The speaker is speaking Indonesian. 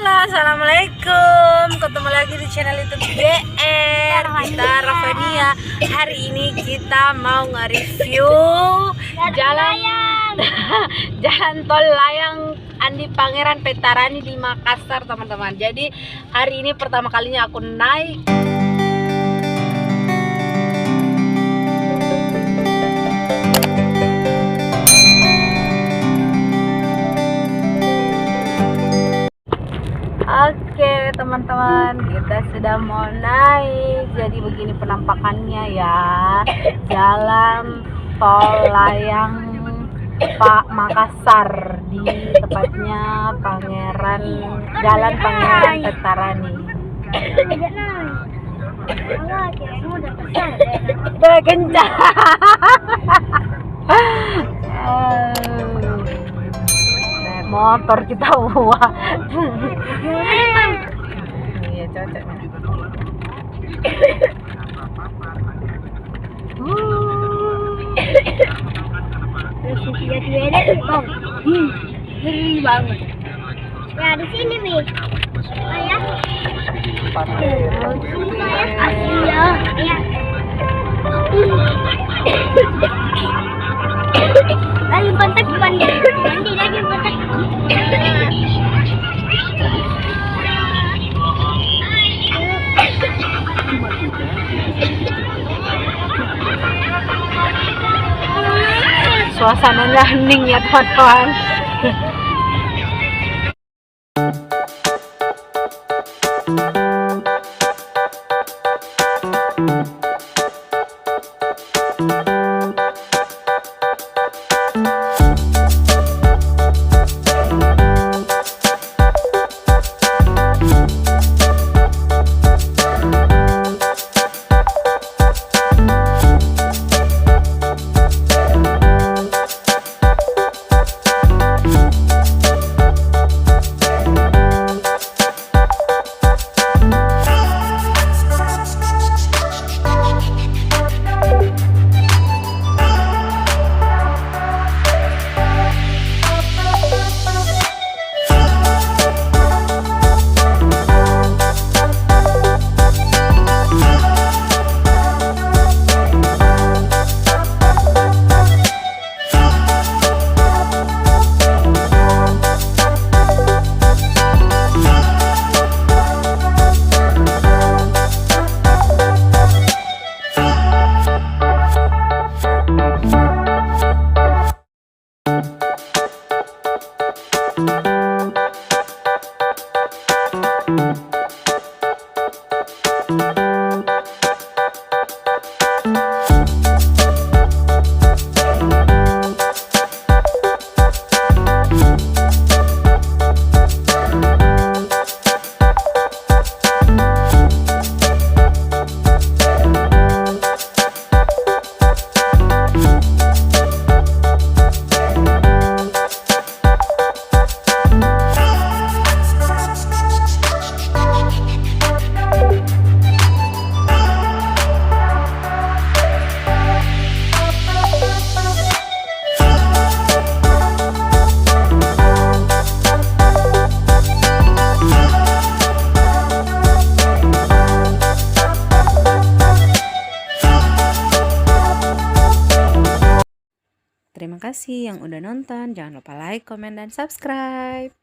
Halo, assalamualaikum. Ketemu lagi di channel YouTube BR. Kita Rafania. Hari ini kita mau nge-review jalan tol layang Andi Pangeran Petarani di Makassar, teman-teman. Jadi hari ini pertama kalinya aku naik. Oke teman-teman, kita sudah mau naik. Jadi begini penampakannya ya, jalan tol layang Pak Makassar, di tepatnya Jalan Pangeran Petarani. Berkencang. Motor kita buat. Iya cocok. Terus tiba-tiba bang, ngeri banget. Ya di sini bi, ayah. Asli ya. Lagi kontak mandi lagi kontak. Suasananya hening ya teman-teman. Terima kasih yang udah nonton. Jangan lupa like, komen, dan subscribe.